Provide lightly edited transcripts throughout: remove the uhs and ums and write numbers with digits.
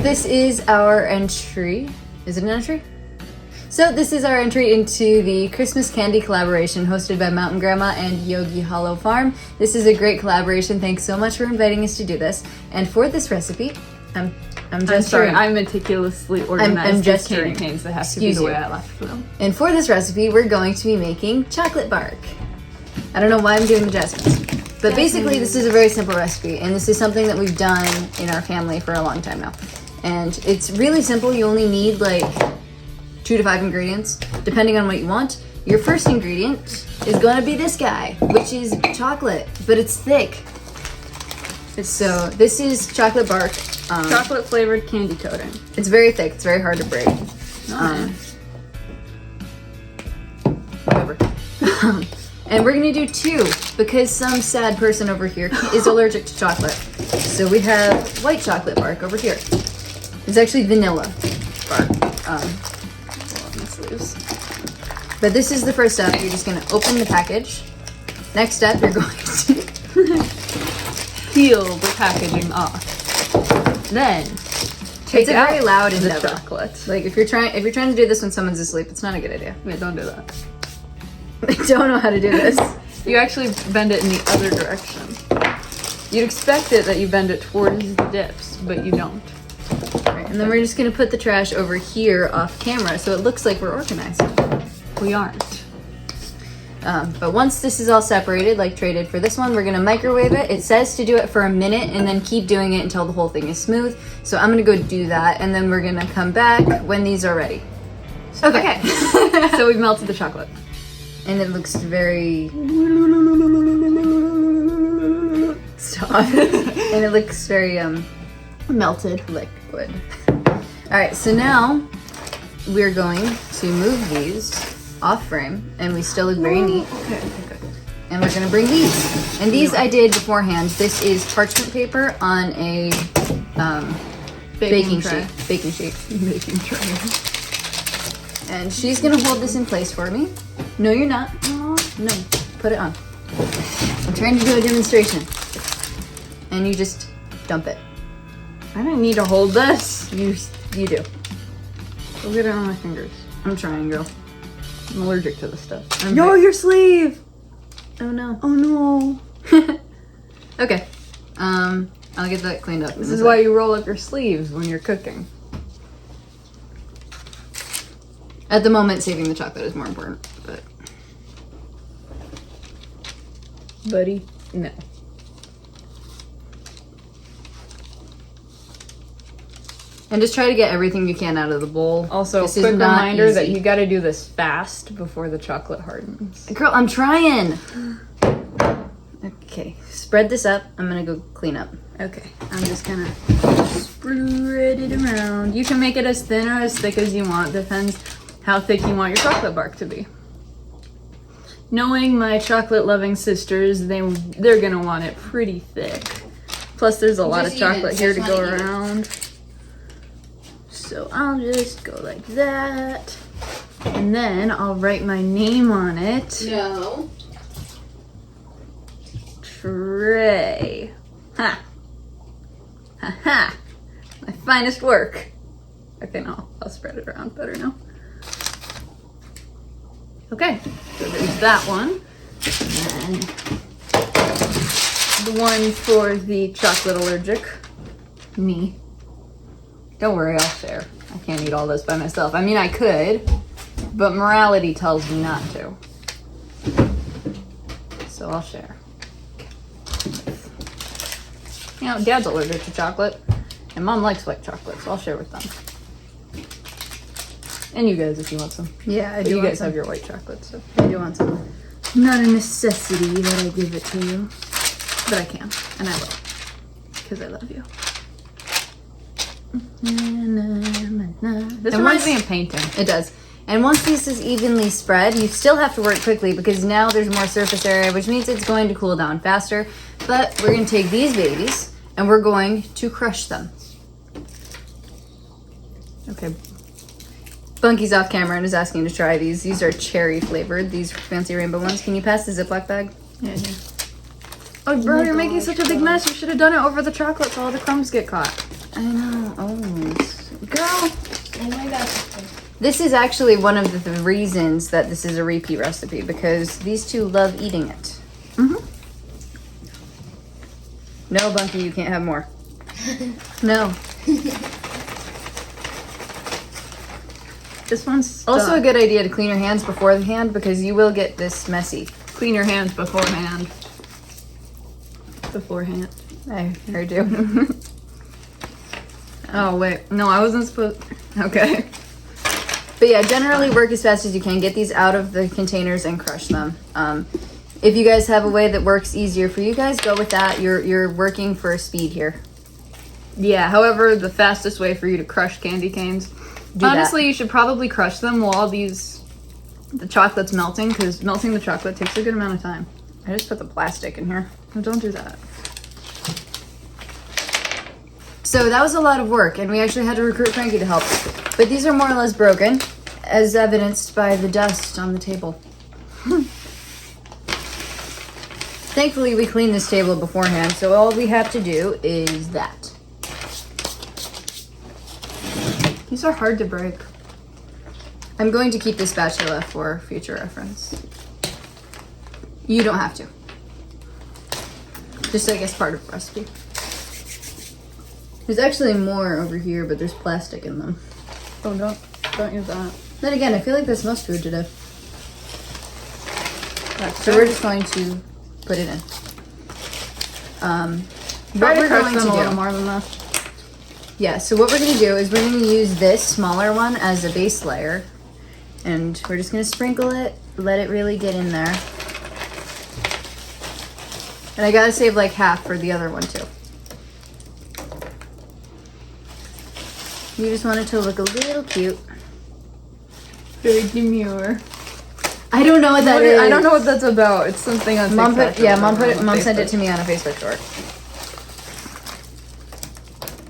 this is our entry. Is it an entry? So this is our entry into the Christmas candy collaboration hosted by Mountain Grandma and Yogi Hollow Farm. This is a great collaboration. Thanks so much for inviting us to do this. And for this recipe, I'm sorry, I'm meticulously organized. I'm gesturing. Candy canes that have to be the way I left them. And for this recipe, we're going to be making chocolate bark. I don't know why I'm doing the jasmines. But basically, this is a very simple recipe, and this is something that we've done in our family for a long time now. And it's really simple. You only need like 2 to 5 ingredients, depending on what you want. Your first ingredient is going to be this guy, which is chocolate, but it's thick. So this is chocolate bark. Chocolate flavored candy coating. It's very thick. It's very hard to break. Whatever. And we're gonna do 2 because some sad person over here is allergic to chocolate. So we have white chocolate bark over here. It's actually vanilla bark. But this is the first step. You're just gonna open the package. Next step, you're going to peel the packaging off. Then take it's a very loud the endeavor. chocolate. Like if you're trying to do this when someone's asleep, it's not a good idea. Wait, don't do that. I don't know how to do this. You actually bend it in the other direction. You'd expect it that you bend it towards the dips, but you don't. Right, and then we're just gonna put the trash over here off camera so it looks like we're organized. We aren't. But once this is all separated, like Trey did for this one, we're gonna microwave it. It says to do it for a minute and then keep doing it until the whole thing is smooth. So I'm gonna go do that, and then we're gonna come back when these are ready. Okay. So we've melted the chocolate. And it looks very... Stop. And it looks very melted liquid. Alright, so now we're going to move these off frame, and we still look very neat. Okay, good. And we're gonna bring these. And these I did beforehand. This is parchment paper on a baking sheet. Baking sheet. Baking tray. And she's gonna hold this in place for me. No, you're not. No, put it on. I'm trying to do a demonstration. And you just dump it. I didn't need to hold this. You do. Go get it on my fingers. I'm trying, girl. I'm allergic to this stuff. Yo, your sleeve! Oh no. Oh no. Okay. I'll get that cleaned up. This is why you roll up your sleeves when you're cooking. At the moment, saving the chocolate is more important, but... Buddy, no. And just try to get everything you can out of the bowl. Also, this quick is not reminder easy. that you gotta do this fast before the chocolate hardens. Girl, I'm trying! Okay, spread this up. I'm gonna go clean up. Okay, I'm just gonna spread it around. You can make it as thin or as thick as you want. Depends how thick you want your chocolate bark to be. Knowing my chocolate-loving sisters, they're gonna want it pretty thick. Plus, there's a lot of chocolate here to go around. So I'll just go like that. And then I'll write my name on it. No. Trey. Ha. Ha ha. My finest work. Okay, no, I'll spread it around better now. Okay, so there's that one. And then the one for the chocolate allergic. Me. Don't worry, I'll share. I can't eat all this by myself. I mean, I could, but morality tells me not to. So I'll share. You know, Dad's allergic to chocolate, and Mom likes white chocolate, so I'll share with them. And you guys, if you want some. Yeah, I But do. you want guys some. have your white chocolate, so. I do want some. Not a necessity that I give it to you, but I can, and I will, because I love you. This reminds me of painting. It does. And once this is evenly spread, you still have to work quickly because now there's more surface area, which means it's going to cool down faster. But we're going to take these babies and we're going to crush them. Okay. Bunky's off camera and is asking to try these. These are cherry flavored, these fancy rainbow ones. Can you pass the Ziploc bag? Yeah, yeah. Oh, bro, you're making such a big mess. You should have done it over the chocolate so all the crumbs get caught. I know. Oh. This is actually one of the reasons that this is a repeat recipe, because these two love eating it. Mm-hmm. No, Bunky, you can't have more. No. This one's Also a good idea to clean your hands beforehand, because you will get this messy. Clean your hands beforehand. Beforehand. I heard you. Oh, wait. No, I wasn't supposed... Okay. But yeah, generally work as fast as you can. Get these out of the containers and crush them. If you guys have a way that works easier for you guys, go with that. You're working for speed here. Yeah, however, the fastest way for you to crush candy canes... Honestly, you should probably crush them while the chocolate's melting, because melting the chocolate takes a good amount of time. I just put the plastic in here. No, don't do that. So that was a lot of work, and we actually had to recruit Frankie to help. But these are more or less broken, as evidenced by the dust on the table. Thankfully, we cleaned this table beforehand, so all we have to do is that. These are hard to break. I'm going to keep this spatula for future reference. You don't have to. Just, I guess, part of the recipe. There's actually more over here, but there's plastic in them. Oh, don't use that. Then again, I feel like that's most food today. So we're just going to put it in. Try to crush them a little more than that. Yeah, so what we're going to do is we're going to use this smaller one as a base layer. And we're just going to sprinkle it, let it really get in there. And I got to save like half for the other one too. You just want it to look a little cute. Very demure. I don't know what that is. I don't know what that's about. It's something on Mom TikTok. Mom sent it to me on a Facebook story.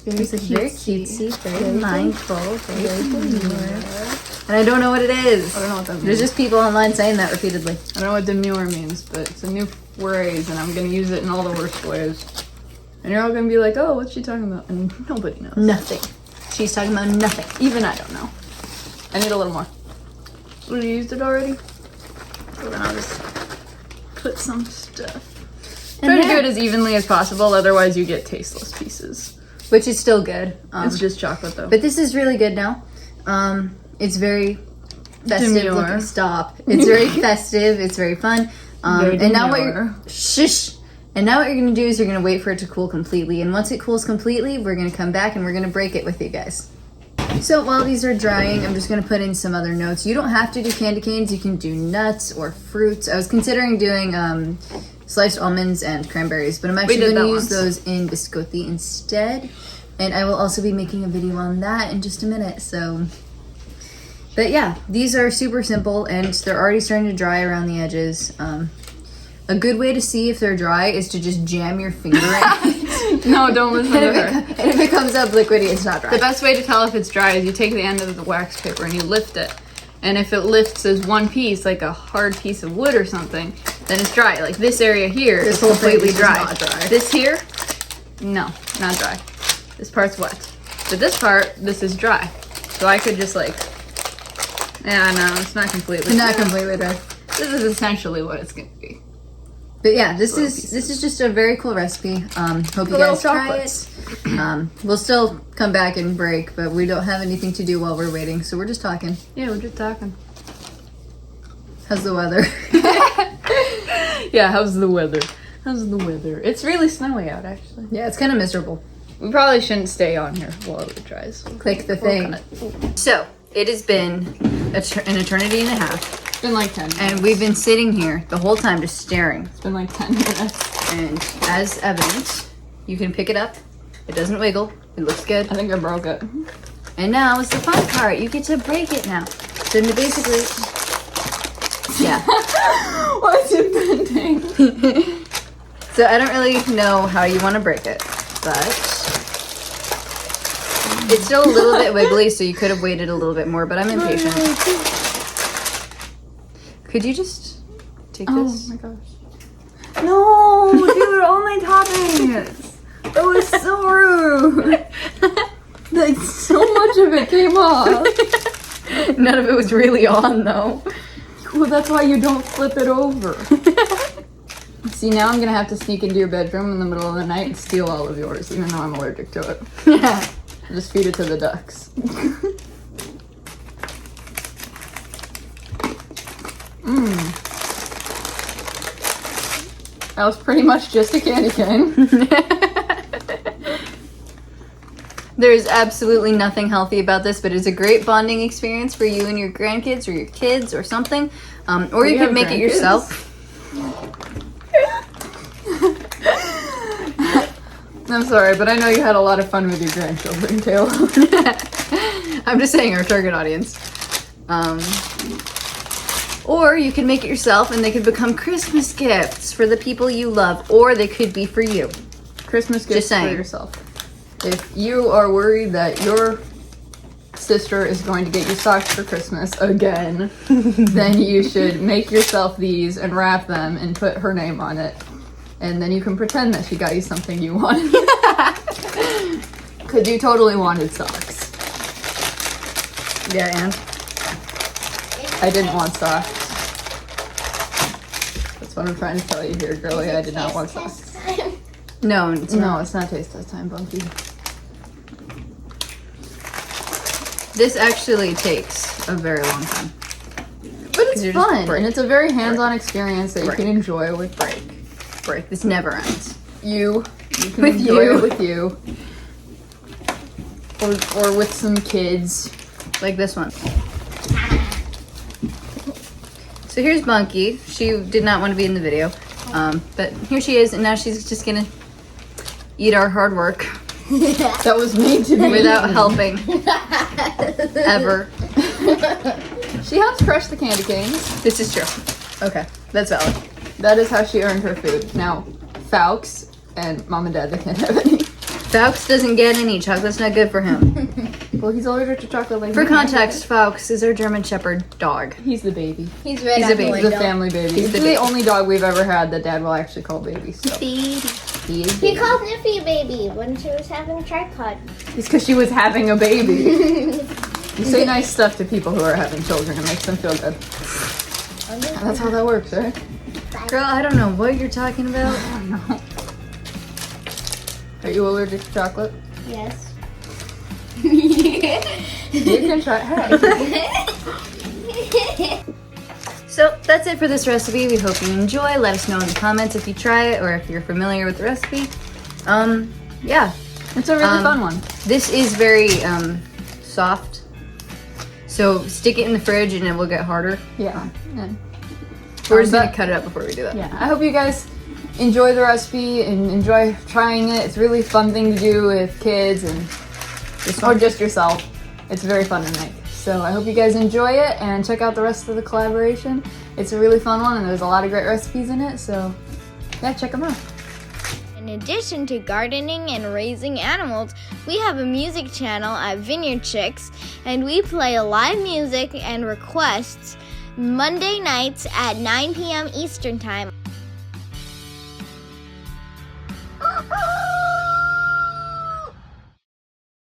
Very cutesy, very mindful, very demure. And I don't know what it is. I don't know what that means. There's just people online saying that repeatedly. I don't know what demure means, but it's a new phrase, and I'm gonna use it in all the worst ways. And you're all gonna be like, "Oh, what's she talking about?" And nobody knows. Nothing. She's talking about nothing. Even I don't know. I need a little more. Well, you used it already? So then I'll just put some stuff. Try to do it as evenly as possible, otherwise you get tasteless pieces. Which is still good. It's just chocolate though. But this is really good now. It's very festive. Demure. Stop. It's very festive. It's very fun. And now what you're And now what you're gonna do is you're gonna wait for it to cool completely. And once it cools completely, we're gonna come back and we're gonna break it with you guys. So while these are drying, I'm just gonna put in some other notes. You don't have to do candy canes. You can do nuts or fruits. I was considering doing sliced almonds and cranberries, but I'm actually going to use those in biscotti instead. And I will also be making a video on that in just a minute. So, but yeah, these are super simple and they're already starting to dry around the edges. A good way to see if they're dry is to just jam your finger in. No, don't listen to her. And if it comes up liquidy, it's not dry. The best way to tell if it's dry is you take the end of the wax paper and you lift it. And if it lifts as one piece, like a hard piece of wood or something, then it's dry. Like this area here is completely dry. Not dry. This here, no, not dry. This part's wet. But this part, this is dry. So I could just like, yeah, no, it's not completely Not completely dry. This is essentially what it's gonna be. But yeah, this is just a very cool recipe. Hope you guys try it. We'll still come back and break, but we don't have anything to do while we're waiting, so we're just talking. Yeah, we're just talking. How's the weather? Yeah, how's the weather? How's the weather? It's really snowy out, actually. Yeah, it's kind of miserable. We probably shouldn't stay on here while it dries. Click the thing. So, it has been an eternity and a half. It's been like 10 minutes. And we've been sitting here the whole time just staring. It's been like 10 minutes. And as evidence, you can pick it up. It doesn't wiggle. It looks good. I think I broke it. And now it's the fun part. You get to break it now. So basically, yeah. Why is it bending? So I don't really know how you want to break it, but it's still a little bit wiggly, so you could have waited a little bit more, but I'm impatient. Could you just take this? Oh my gosh. No, dude, all my toppings. That was so rude. Like, so much of it came off. None of it was really on, though. Well, that's why you don't flip it over. See, now I'm gonna have to sneak into your bedroom in the middle of the night and steal all of yours, even though I'm allergic to it. Just feed it to the ducks. That was pretty much just a candy cane. There is absolutely nothing healthy about this, but it's a great bonding experience for you and your grandkids or your kids or something. Or you could make it yourself. I'm sorry, but I know you had a lot of fun with your grandchildren, too. I'm just saying, our target audience. Or you can make it yourself and they could become Christmas gifts for the people you love, or they could be for you. Christmas gifts for yourself. If you are worried that your sister is going to get you socks for Christmas again, then you should make yourself these and wrap them and put her name on it. And then you can pretend that she got you something you wanted. Because you totally wanted socks. Yeah, and? I didn't want socks. That's what I'm trying to tell you here, girlie. I did not want socks. No, it's not. No, it's not taste test time, Bunky. This actually takes a very long time. But it's fun, and it's a very hands-on experience that you can enjoy with break. This never ends. You can enjoy it with you. Or with some kids. Like this one. So here's Bunky. She did not want to be in the video. But here she is, and now she's just gonna eat our hard work. That was made to be without helping. Ever. She helps crush the candy canes. This is true. Okay, that's valid. That is how she earned her food. Now, Fawkes and Mom and Dad, they can't have any. Fawkes doesn't get any. Chocolate's not good for him. Well, he's allergic to chocolate like For context, Fawkes is our German Shepherd dog. He's the baby. He's a baby. He's the family baby. He's the only dog we've ever had that Dad will actually call baby. So. He is He called Niffy baby when she was having a tripod. It's because she was having a baby. You say nice stuff to people who are having children. It makes them feel good. That's how that works, right? Girl, I don't know what you're talking about. I don't know. Are you allergic to chocolate? Yes. You can try. Hey. So that's it for this recipe. We hope you enjoy. Let us know in the comments if you try it or if you're familiar with the recipe. Yeah. It's a really fun one. This is very soft. So stick it in the fridge and it will get harder. Yeah. We're just gonna cut it up before we do that. Yeah. I hope you guys enjoy the recipe and enjoy trying it. It's a really fun thing to do with kids and or just yourself. It's very fun to make. So I hope you guys enjoy it and check out the rest of the collaboration. It's a really fun one and there's a lot of great recipes in it. So yeah, check them out. In addition to gardening and raising animals, we have a music channel at Vineyard Chicks, and we play live music and requests Monday nights at 9 p.m. Eastern Time